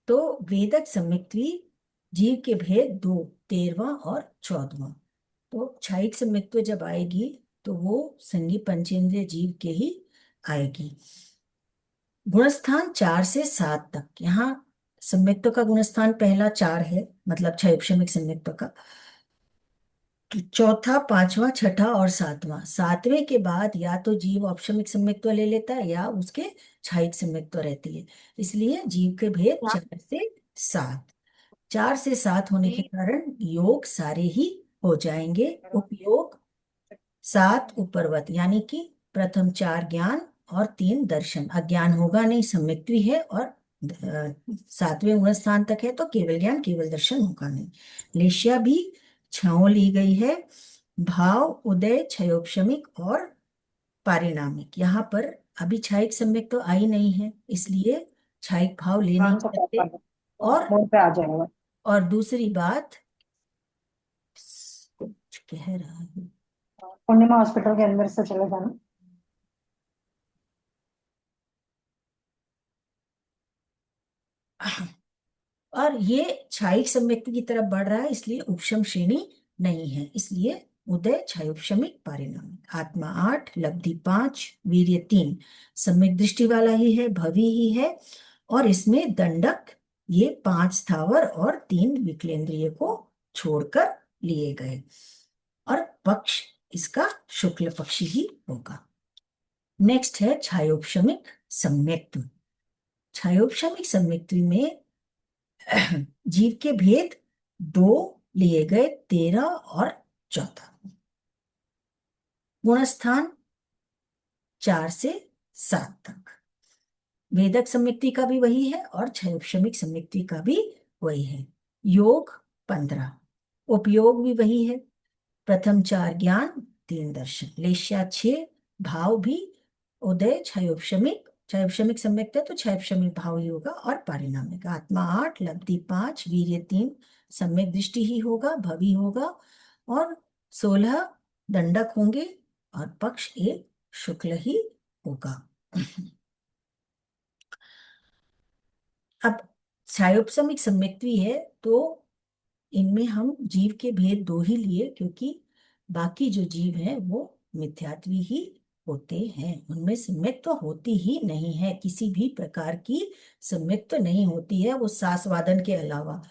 तो वेदक सम्मिक्त्वी जीव के भेद दो, 13वां और 14वां। तो क्षायिक सम्मिक्त्व जब आएगी तो वो संगी पंचेंद्रिय जीव के ही आएगी। गुणस्थान 4 से 7 तक। यहाँ सम्मिक्त्व का गुणस्थान पहला 4 है, मतलब क्षयक्षमिक सम्मिक्त्व का। चौथा, पांचवा, छठा और सातवां। सातवें के बाद या तो जीव औपशमिक सम्मिक्त्व ले लेता है या उसके क्षायिक सम्मिक्त्व रहती है। इसलिए जीव के भेद क्या? 4 से 7। 4 से 7 होने के जी। कारण योग सारे ही हो जाएंगे। उपयोग 7 उपरवत, यानी कि प्रथम 4 ज्ञान और 3 दर्शन। अज्ञान होगा नहीं, सम्मिक्त्वी है, और 7वें गुण स्थान तक है तो केवल ज्ञान केवल दर्शन होगा नहीं। लेश्या भी छो ली गई है। भाव, उदय, क्षयोपशमिक और पारिणामिक। यहाँ पर अभी क्षयिक सम्यक तो आई नहीं है, इसलिए क्षयिक भाव ले नहीं ज्ञान को क्या सकते। करना? और मोड़ पे आ जाएगा। दूसरी बात, कुछ कह रहा है। पूर्णिमा हॉस्पिटल के अंदर से चले जाना। और ये क्षयिक सम्यक्ति की तरफ बढ़ रहा है, इसलिए उपशम श्रेणी नहीं है। इसलिए उदय, क्षयोपशमिक, पारिणामिक। आत्मा 8, लब्धि 5, वीर्य 3। सम्यक दृष्टि वाला ही है, भवी ही है। और इसमें दंडक ये 5 स्थावर और 3 विकलेंद्रिय को छोड़कर लिए गए। और पक्ष इसका शुक्ल पक्षी ही होगा। नेक्स्ट है छायोपशमिक सम्यक्त्व। छायोपशमिक सम्यक्त्व में जीव के भेद 2 लिए गए, 13 और 14। गुणस्थान 4 से 7 तक। वेदक सम्मिक्ति का भी वही है और क्षयक्षमिक सम्मिक्ति का भी वही है। योग 15। उपयोग भी वही है, प्रथम 4 ज्ञान, 3 दर्शन। लेश्या 6। भाव भी उदय, क्षयोपशमिक। क्षयोपशमिक सम्यक्ता तो क्षयोपशमिक भाव ही होगा। और पारिणामिक। आत्मा 8, लब्धि 5, वीर्य 3। सम्यक दृष्टि ही होगा, भवी होगा। और 16 दंडक होंगे और पक्ष एक शुक्ल ही होगा। अब क्षयोपशमिक सम्यक्त्वी है तो इनमें हम जीव के भेद 2 ही लिए, क्योंकि बाकी जो जीव हैं वो मिथ्यात्वी ही होते हैं। उनमें सम्यक्त्व तो होती ही नहीं है, किसी भी प्रकार की सम्यक्त्व तो नहीं होती है, वो सासवादन के अलावा,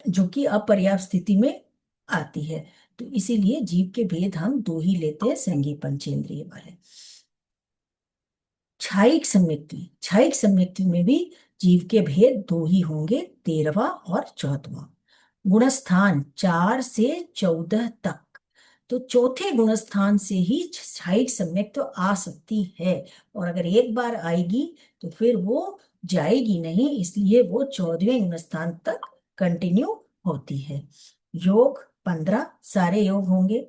जो कि अपर्याप्त स्थिति में आती है। तो इसीलिए जीव के भेद हम 2 ही लेते हैं, संगी पंचेंद्रिय वाले। क्षयिक सम्यक्ति। क्षयिक सम्यक्ति में भी जीव के भेद 2 ही होंगे, 13वां और 14वां। गुणस्थान 4 से 14 तक। तो चौथे गुणस्थान से ही क्षयिक सम्यक तो आ सकती है, और अगर एक बार आएगी तो फिर वो जाएगी नहीं, इसलिए वो 14वें गुणस्थान तक कंटिन्यू होती है। योग 15, सारे योग होंगे।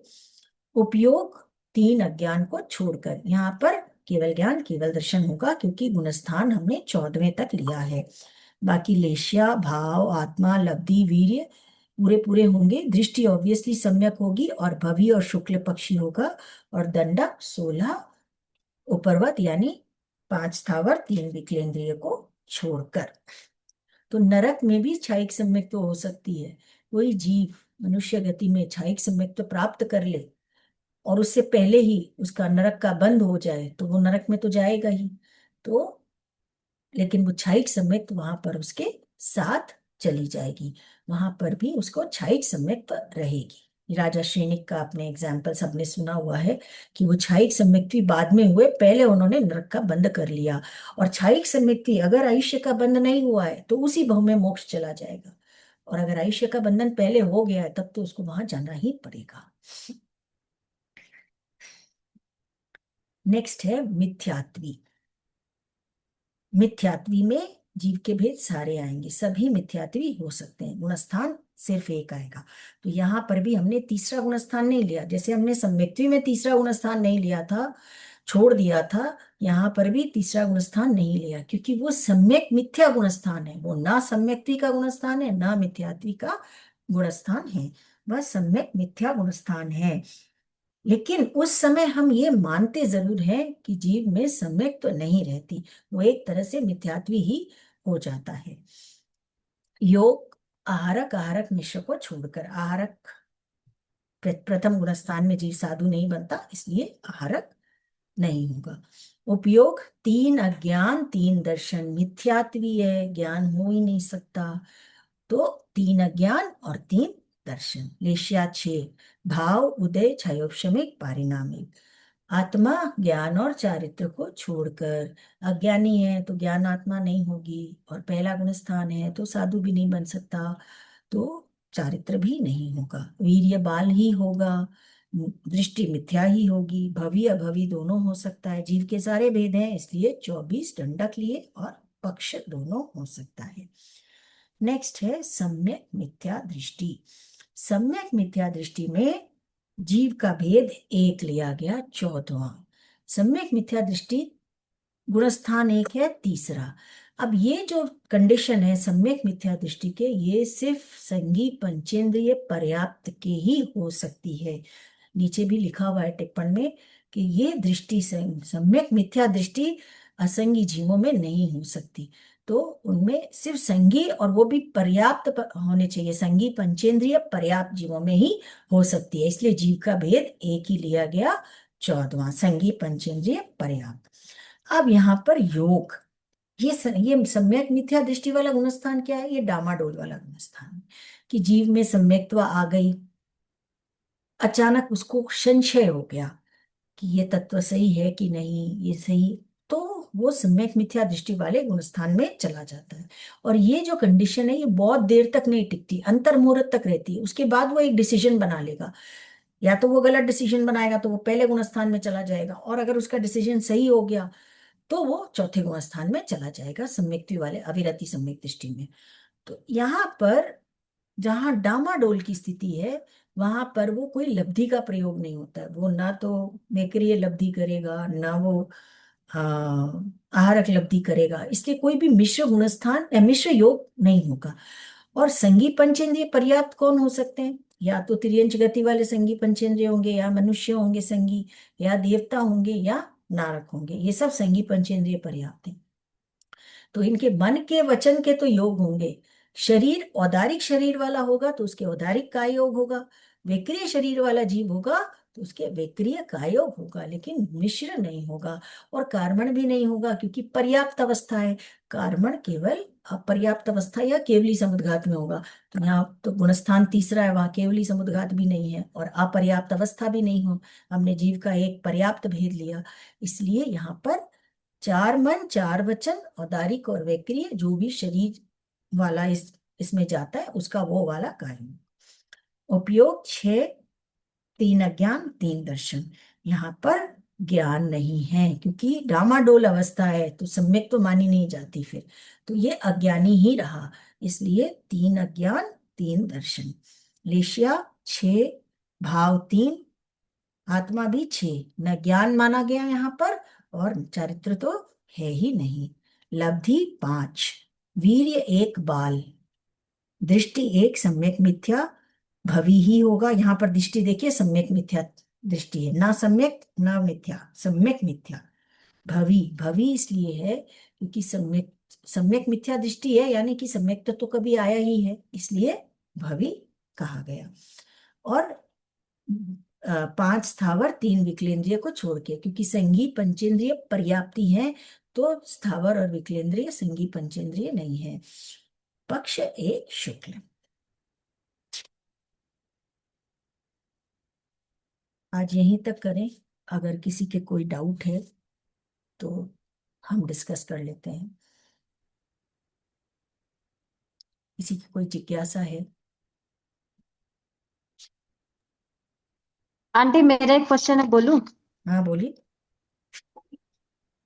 उपयोग 3 अज्ञान को छोड़कर। यहाँ पर केवल ज्ञान केवल दर्शन होगा, क्योंकि गुणस्थान हमने 14वें तक लिया है। बाकी लेश्या, भाव, आत्मा, लब्धि, वीर्य पूरे पूरे होंगे। दृष्टि ऑब्वियसली सम्यक होगी और भवी और शुक्ल पक्षी होगा। और दंडक 16 उपरवत, यानी 5 स्थावर 3 विकलेंद्रिय को छोड़कर। तो नरक में भी क्षयिक सम्यक तो हो सकती है। कोई जीव मनुष्य गति में क्षयिक सम्यक तो प्राप्त कर ले और उससे पहले ही उसका नरक का बंद हो जाए तो वो नरक में तो जाएगा ही। तो लेकिन वो क्षयिक सम्यक वहां पर उसके साथ चली जाएगी, वहां पर भी उसको क्षयिक सम्यक रहेगी। राजा श्रेणिक का आपने एग्जाम्पल सबने सुना हुआ है कि वो क्षयिक सम्यक्ति बाद में हुए, पहले उन्होंने नरक का बंद कर लिया। और क्षयिक सम्यक्ति अगर आयुष्य का बंध नहीं हुआ है तो उसी भव में मोक्ष चला जाएगा, और अगर आयुष्य का बंधन पहले हो गया है तब तो उसको वहां जाना ही पड़ेगा। नेक्स्ट है मिथ्यात्वी। मिथ्यात्वी में जीव के भेद सारे आएंगे, सभी मिथ्यात्वी हो सकते हैं। गुणस्थान सिर्फ एक आएगा। तो यहाँ पर भी हमने तीसरा गुणस्थान नहीं लिया, जैसे हमने सम्यक्त्वी में तीसरा गुणस्थान नहीं लिया था, छोड़ दिया था, यहाँ पर भी तीसरा गुणस्थान नहीं लिया, क्योंकि वो सम्यक मिथ्या गुणस्थान है। वो ना सम्यक्त्वी का गुणस्थान है ना मिथ्यात्वी का गुणस्थान है, वह सम्यक मिथ्या गुणस्थान है। लेकिन उस समय हम ये मानते जरूर हैं कि जीव में सम्यक तो नहीं रहती, वो एक तरह से मिथ्यात्वी ही हो जाता है। योग आहारक आहारक मिश्र को छोड़कर, आहारक प्रथम गुण स्थान में जीव साधु नहीं बनता, इसलिए आहारक नहीं होगा। उपयोग तीन अज्ञान तीन दर्शन, मिथ्यात्वी है, ज्ञान हो ही नहीं सकता, तो तीन अज्ञान और तीन दर्शन। लेशिया छह, भाव उदय क्षयोपशमिक पारिणामिक, आत्मा ज्ञान और चारित्र को छोड़कर, अज्ञानी है तो ज्ञान आत्मा नहीं होगी, और पहला गुण स्थान है तो साधु भी नहीं बन सकता, तो चारित्र भी नहीं होगा, वीर्य बाल ही होगा, दृष्टि मिथ्या ही होगी, भवी अभवी दोनों हो सकता है, जीव के सारे भेद हैं इसलिए 24 दंडक लिए और पक्ष दोनों हो सकता है। नेक्स्ट है सम्यक मिथ्या दृष्टि। सम्यक मिथ्या दृष्टि में जीव का भेद एक लिया गया, चौथवा। सम्यक मिथ्या दृष्टि गुणस्थान एक है, तीसरा। अब ये जो कंडीशन है सम्यक मिथ्या दृष्टि के, ये सिर्फ संगी पंचेंद्रिय पर्याप्त के ही हो सकती है। नीचे भी लिखा हुआ है टिप्पण में कि ये दृष्टि सम्यक मिथ्या दृष्टि असंगी जीवों में नहीं हो सकती, तो उनमें सिर्फ संगी और वो भी पर्याप्त होने चाहिए, संगी पंचेंद्रिय पर्याप्त जीवों में ही हो सकती है, इसलिए जीव का भेद एक ही लिया गया, चौदवा, संगी पंचेंद्रिय पर्याप्त। अब यहाँ पर योग, ये सम्यक मिथ्या दृष्टि वाला गुणस्थान क्या है, ये डामाडोल वाला गुणस्थान है, कि जीव में सम्यक्त्व आ गई, अचानक उसको संशय हो गया कि ये तत्व सही है कि नहीं, ये सही, तो वो सम्यक मिथ्या दृष्टि वाले गुणस्थान में चला जाता है। और ये जो कंडीशन है ये बहुत देर तक नहीं टिकती, अंतर मुहूर्त तक रहती है, उसके बाद वो एक डिसीजन बना लेगा, या तो वो गलत डिसीजन बनाएगा तो वो पहले गुणस्थान में चला जाएगा, और अगर उसका डिसीजन सही हो गया तो वो चौथे गुणस्थान में चला जाएगा, सम्यक्ति वाले अविरति सम्यक दृष्टि में। तो यहाँ पर जहाँ डामाडोल की स्थिति है वहां पर वो कोई लब्धि का प्रयोग नहीं होता है, वो ना तो मैक्रिय लब्धि करेगा ना वो आहारक लब्धि करेगा, इसलिए कोई भी मिश्र गुणस्थान मिश्र योग नहीं होगा। और संगी पंचेंद्रिय पर्याप्त कौन हो सकते हैं, या तो तिर्यंच गति वाले संगी पंचेंद्रिय होंगे, या मनुष्य होंगे संगी, या देवता होंगे, या नारक होंगे, ये सब संगी पंचेंद्रिय पर्याप्त है। तो इनके मन के वचन के तो योग होंगे, शरीर औदारिक शरीर वाला होगा तो उसके औदारिक काय योग होगा, विक्रिय शरीर वाला जीव होगा तो उसके विक्रिय काय योग होगा, लेकिन मिश्र नहीं होगा, और कार्मण भी नहीं होगा क्योंकि पर्याप्त अवस्था है, कार्मण केवल अपर्याप्त अवस्था या केवली समुद्घात में होगा, तो यहाँ तो गुणस्थान तीसरा है, वहां केवली समुद्घात भी नहीं है और अपर्याप्त अवस्था भी नहीं हो, हमने जीव का एक पर्याप्त भेद लिया, इसलिए यहाँ पर चार मन चार वचन, औदारिक और वैक्रिय जो भी शरीर वाला इसमें जाता है उसका वो वाला कार्य। उपयोग छह, तीन अज्ञान तीन दर्शन, यहाँ पर ज्ञान नहीं है क्योंकि डामाडोल अवस्था है तो सम्यक तो मानी नहीं जाती, फिर तो ये अज्ञानी ही रहा, इसलिए तीन अज्ञान तीन दर्शन। लेशिया छह, भाव तीन, आत्मा भी छह, न ज्ञान माना गया यहाँ पर और चारित्र तो है ही नहीं। लब्धि पांच, वीर्य एक बाल, दृष्टि एक, सम्यक मिथ्या, भवी ही होगा, यहाँ पर दृष्टि देखिए सम्यक मिथ्या दृष्टि है, ना सम्यक ना मिथ्या, सम्यक मिथ्या, भवी भवी इसलिए है क्योंकि सम्यक सम्यक मिथ्या दृष्टि है, यानी कि सम्यक तो कभी आया ही है, इसलिए भवी कहा गया। और पांच स्थावर तीन विकलेंद्रिय को छोड़ के, क्योंकि संगी पंचेंद्रिय पर्याप्ति है तो स्थावर और विकलेंद्रिय संगी पंचेंद्रिय नहीं है। पक्ष एक शुक्ल। आज यहीं तक करें, अगर किसी के कोई डाउट है तो हम डिस्कस कर लेते हैं, किसी की कोई जिज्ञासा है। आंटी मेरा एक क्वेश्चन है, बोलूं? हाँ बोलिए।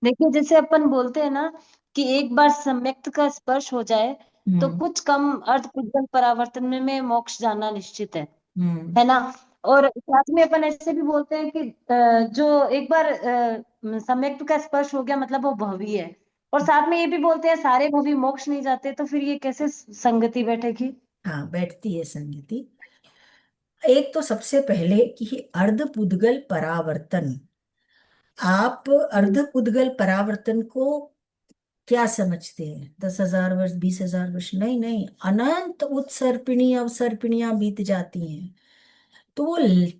देखिए, जैसे अपन बोलते हैं ना कि एक बार सम्यक्त का स्पर्श हो जाए तो हम्म। कुछ कम अर्ध पुद्गल परावर्तन में मोक्ष जाना निश्चित हम्म। है ना? और साथ में अपन ऐसे भी बोलते हैं कि जो एक बार सम्यक्त का स्पर्श हो गया मतलब वो भवी है, और साथ में ये भी बोलते हैं सारे भवी मोक्ष नहीं जाते, तो फिर ये कैसे संगति बैठेगी? हाँ बैठती है संगति। एक तो सबसे पहले कि अर्धपुद्गल परावर्तन, आप हम्म। अर्धपुद्गल परावर्तन को क्या समझते हैं 10,000 वर्ष, 20,000 वर्ष? नहीं नहीं, अनंत उत्सर्पिणी अवसर्पिणियां बीत जाती हैं। तो वो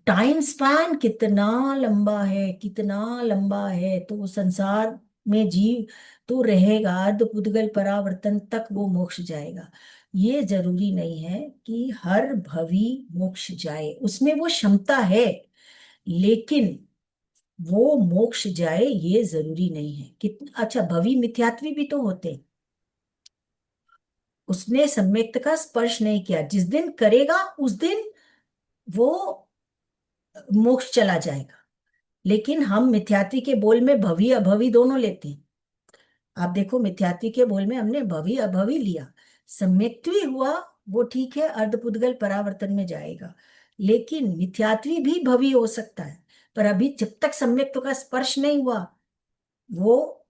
टाइम स्पैन कितना लंबा है, कितना लंबा है, तो वो संसार में जीव तो रहेगा, अर्ध पुद्गल परावर्तन तक वो मोक्ष जाएगा। ये जरूरी नहीं है कि हर भवी मोक्ष जाए, उसमें वो क्षमता है, लेकिन वो मोक्ष जाए ये जरूरी नहीं है। कितना अच्छा, भवी मिथ्यात्वी भी तो होते हैं। उसने सम्यक्त का स्पर्श नहीं किया, जिस दिन करेगा उस दिन वो मोक्ष चला जाएगा। लेकिन हम मिथ्यात्वी के बोल में भवी अभवी दोनों लेते हैं। आप देखो, मिथ्यात्वी के बोल में हमने भवी अभवी लिया, सम्यक्त्वी हुआ वो ठीक है, अर्धपुद्गल परावर्तन में जाएगा। लेकिन मिथ्यात्वी भी भवी हो सकता है, पर अभी जब तक सम्यक्त्व का स्पर्श नहीं हुआ वो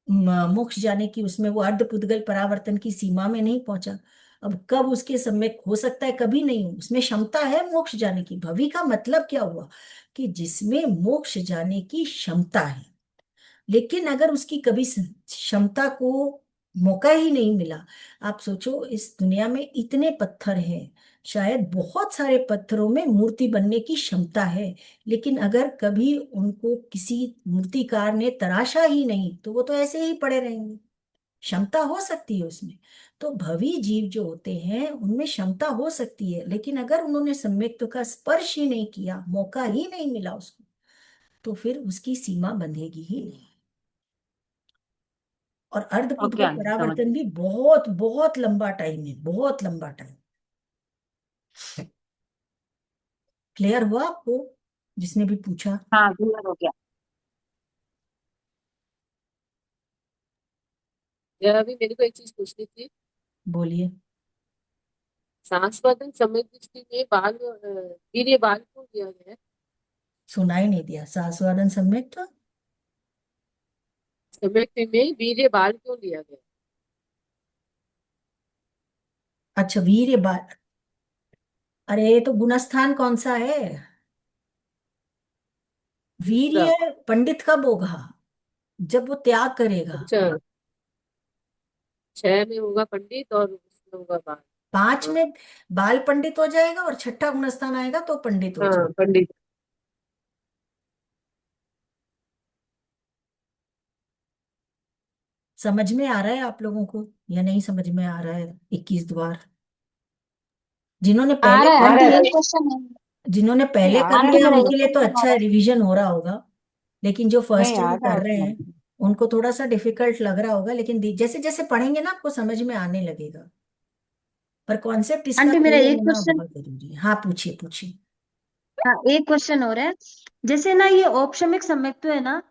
मोक्ष जाने की, उसमें वो अर्धपुद्गल परावर्तन की सीमा में नहीं पहुंचा। अब कब उसके सम्यक हो सकता है, कभी नहीं हो, उसमें क्षमता है मोक्ष जाने की। भवी का मतलब क्या हुआ कि जिसमें मोक्ष जाने की क्षमता है। लेकिन अगर उसकी कभी क्षमता को मौका ही नहीं मिला, आप सोचो इस दुनिया में इतने पत्थर हैं, शायद बहुत सारे पत्थरों में मूर्ति बनने की क्षमता है, लेकिन अगर कभी उनको किसी मूर्तिकार ने तराशा ही नहीं तो वो तो ऐसे ही पड़े रहेंगे। क्षमता हो सकती है उसमें। तो भवी जीव जो होते हैं उनमें क्षमता हो सकती है, लेकिन अगर उन्होंने सम्यक्त्व का स्पर्श ही नहीं किया, मौका ही नहीं मिला उसको, तो फिर उसकी सीमा बंधेगी ही नहीं। और ओके अर्धपुद्गल आंटी, समझ परावर्तन भी बहुत बहुत लंबा टाइम है, बहुत लंबा टाइम। क्लियर हुआ आपको, जिसने भी पूछा? हाँ क्लियर हो गया। जरा अभी मेरे को एक चीज पूछनी थी। बोलिए। सांस्वादन समय दृष्टि में वीर्य बाल क्यों दिया गया है? सुनाई नहीं दिया। सास्वादन सम्यक था। समय में वीर्य बाल क्यों लिया गया? अच्छा, वीर्य बात, अरे तो गुणस्थान कौन सा है? दूसरा। वीर्य पंडित कब होगा? जब वो त्याग करेगा। अच्छा, 6 में होगा पंडित और उसमें होगा बाल। 5 हाँ। में बाल पंडित हो जाएगा और छठा गुणस्थान आएगा तो पंडित हो हाँ जाएगा। पंडित। समझ में आ रहा है आप लोगों को या नहीं समझ में आ रहा है? 21 द्वार जिन्होंने आ पहले रहा है कर आंटी, लिया, एक क्वेश्चन है। जिन्होंने नहीं पहले आ कर रहा आंटी लिया है, मेरा उनके एक लिए तो क्वेश्चन अच्छा और है। रिवीजन हो रहा होगा। लेकिन जो फर्स्ट नहीं आ टाइम रहा कर है रहे हैं उसमें। उनको थोड़ा सा डिफिकल्ट लग रहा होगा, लेकिन जैसे जैसे पढ़ेंगे ना आपको समझ में आने लगेगा। पर कॉन्सेप्ट इसका आंटी मेरा क्लियर एक होना क्वेश्चन, बहुत जरूरी है। हाँ, पूछिए पूछिए। हाँ एक क्वेश्चन हो रहा है। जैसे ना ये औपशमिक सम्यक्त्व है ना, हम्म,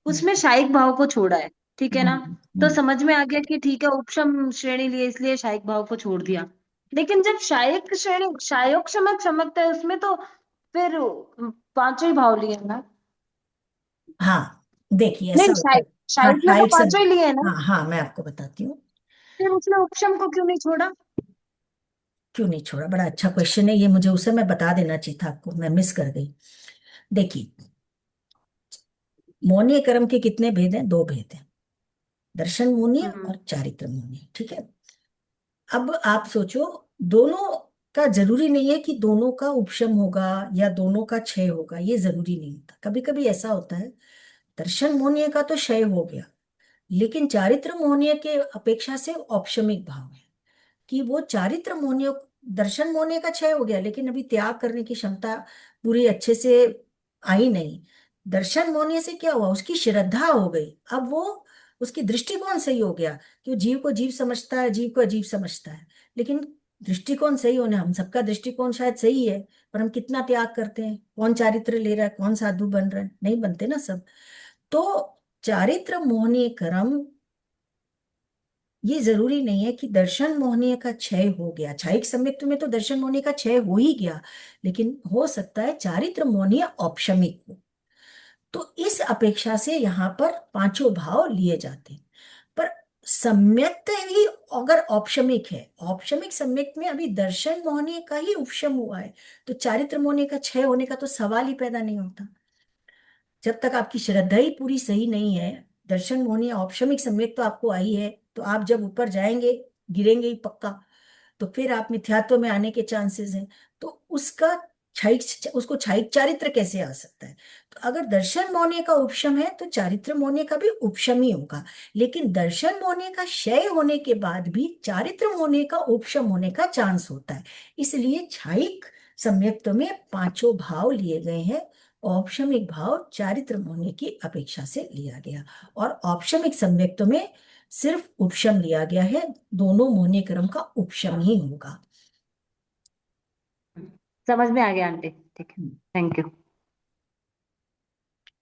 उसमें शायिक भाव को छोड़ा है, ठीक है हम्म, ना। तो हम्म। समझ में आ गया कि ठीक है उपशम श्रेणी लिए इसलिए शायिक भाव को छोड़ दिया। लेकिन जब शायिक श्रेणी शायोक्षमक सम्यक्त्व है उसमें तो फिर पांचों ही भाव लिए हैं ना। हाँ, देखिए ऐसा नहीं होता है। हाँ, शायिक में तो शाइक सब। पांचों ही लिए हैं ना। हाँ हाँ, मैं आपको बताती हूँ। फिर उसने उपशम को क्यों नहीं छोड़ा? क्यों नहीं छोड़ा, बड़ा अच्छा क्वेश्चन है ये, मुझे उस समय बता देना चाहिए था आपको, मैं मिस कर गई। देखिए, मौनीय कर्म के कितने भेद हैं? 2 भेद हैं, दर्शन मौनीय हम्म और चारित्र मौनीय, ठीक है। अब आप सोचो, दोनों का जरूरी नहीं है कि दोनों का उपशम होगा या दोनों का क्षय होगा, ये जरूरी नहीं होता। कभी कभी ऐसा होता है, दर्शन मोहनीय का तो क्षय हो गया, लेकिन चारित्र मोहनीय के अपेक्षा से औपशमिक भाव है कि वो चारित्र मोहनीय, दर्शन मोहनीय का क्षय हो गया लेकिन अभी त्याग करने की क्षमता पूरी अच्छे से आई नहीं। दर्शन मोहनीय से क्या हुआ, उसकी श्रद्धा हो गई, अब वो उसकी दृष्टिकोण सही हो गया कि वो जीव को जीव समझता है, जीव को अजीव समझता है। लेकिन दृष्टिकोण सही होने, हम सबका दृष्टिकोण शायद सही है, पर हम कितना त्याग करते हैं, कौन चारित्र ले रहा है, कौन साधु बन रहा है, नहीं बनते ना सब। तो चारित्र मोहनीय कर्म, ये जरूरी नहीं है कि दर्शन मोहनीय का क्षय हो गया। क्षयिक सम्यक्त्व में तो दर्शन मोहनीय का क्षय हो ही गया, लेकिन हो सकता है चारित्र मोहनीय औपशमिक हो। तो इस अपेक्षा से यहाँ पर पांचों भाव लिए जाते हैं। पर सम्यक्त ही अगर औपशमिक है, औपशमिक सम्यक में अभी दर्शन मोहनीय का ही उपशम हुआ है, तो चारित्र मोहनीय का क्षय होने का तो सवाल ही पैदा नहीं होता। जब तक आपकी श्रद्धा ही पूरी सही नहीं है, दर्शन मोहनी औपशमिक सम्यक तो आपको आई है, तो आप जब ऊपर जाएंगे गिरेंगे ही पक्का, तो फिर आप मिथ्यात्व में आने के चांसेस हैं। तो उसका उसको क्षयिक चारित्र कैसे आ सकता है? तो अगर दर्शन मोहने का उपशम है तो चारित्र मोहने का भी उपशम ही होगा। लेकिन दर्शन मोहने का क्षय होने के बाद भी चारित्र मोहने का उपशम होने का चांस होता है। इसलिए क्षयिक सम्यक्त्व में पांचों भाव लिए गए हैं। औपशमिक भाव चारित्र मोहने की अपेक्षा से लिया गया, और औपशमिक सम्यक्त्व में सिर्फ उपशम लिया गया है। दोनों मोहनी क्रम का उपशम ही होगा। समझ में आ गया आंटी, ठीक है, थैंक यू।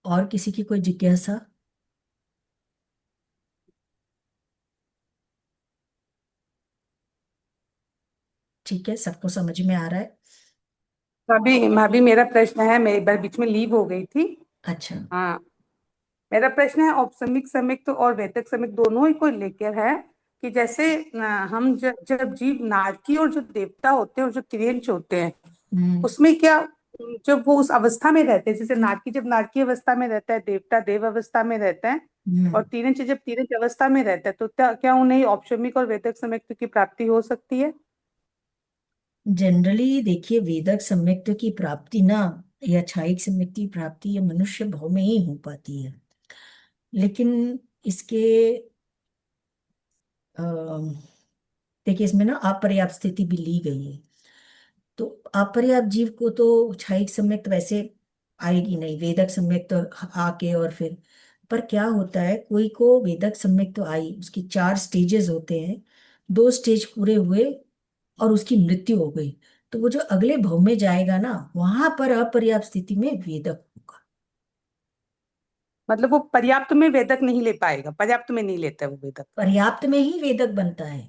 और किसी की कोई जिज्ञासा? ठीक है, सबको समझ में आ रहा है? भाभी मेरा प्रश्न है, मैं एक बार बीच में लीव हो गई थी। अच्छा। हाँ, मेरा प्रश्न है औपसमिक समिक्त और वैदिक समिक्त दोनों ही को लेकर है कि जैसे हम जब जीव नारकी और जो देवता होते हैं और जो तिर्यंच होते हैं, हम्म। उसमें क्या, जब वो उस अवस्था में रहते हैं, जैसे नारकी जब नारकी अवस्था में रहता है, देवता देव अवस्था में रहता है, और हम्म। तिर्यंच जब तिर्यंच अवस्था में रहता है, तो क्या उन्हें औपशमिक और वैदिक समिक्त की प्राप्ति हो सकती है? जनरली देखिए, वेदक सम्यक्त्व की प्राप्ति ना, या क्षयिक सम्यक्ति की प्राप्ति ये मनुष्य भाव में ही हो पाती है। लेकिन इसके देखिए, इसमें ना अपर्याप्त स्थिति भी ली गई है। तो अपर्याप्त जीव को तो क्षयिक सम्यक्त वैसे आएगी नहीं, वेदक सम्यक्त तो आके और फिर, पर क्या होता है, कोई को वेदक सम्यक्त तो आई, उसकी 4 स्टेजेस होते हैं, 2 स्टेज पूरे हुए और उसकी मृत्यु हो गई, तो वो जो अगले भव में जाएगा ना, वहां पर अपर्याप्त स्थिति में वेदक होगा। मतलब वो पर्याप्त में वेदक नहीं ले पाएगा, पर्याप्त में नहीं लेता है वो वेदक। पर्याप्त में ही वेदक बनता है, नहीं,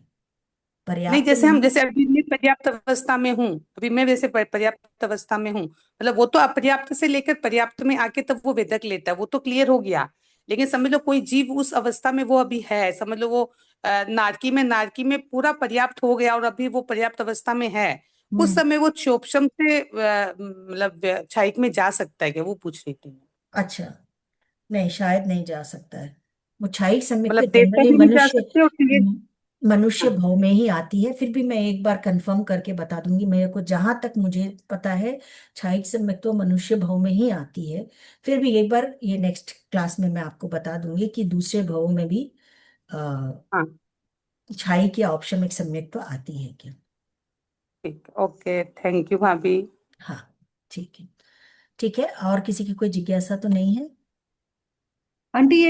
पर्याप्त जैसे में। हम, जैसे अभी मैं पर्याप्त अवस्था में हूँ, अभी मैं वैसे पर्याप्त अवस्था में हूँ, मतलब वो तो अपर्याप्त से लेकर पर्याप्त में आके तब वो वेदक लेता है, वो तो क्लियर हो गया। लेकिन समझ लो कोई जीव उस अवस्था में वो अभी है, समझ लो वो नारकी में पूरा पर्याप्त हो गया और अभी वो पर्याप्त अवस्था में है, उस हम्म। समय वो क्षोभशम से मतलब क्षयिक में जा सकता है क्या, वो पूछ रही थी मैं। अच्छा, नहीं, शायद नहीं जा सकता है। वो क्षयिक सम्यक तो मतलब देवता जनरली भी नहीं जा सकते और क्लियर। मनुष्य हाँ, भाव में ही आती है। फिर भी मैं एक बार कंफर्म करके बता दूंगी, मेरे को जहां तक मुझे पता है क्षयिक सम्यक तो मनुष्य भाव में ही आती है। फिर भी एक बार ये नेक्स्ट क्लास में मैं आपको बता दूंगी कि दूसरे भाव में भी हाँ, क्षयिक या औपशमिक सम्यक तो आती है क्या। ठीक, ओके, थैंक यू भाभी। हाँ, ठीक है। ठीक है, और किसी की कोई जिज्ञासा तो नहीं है? आंटी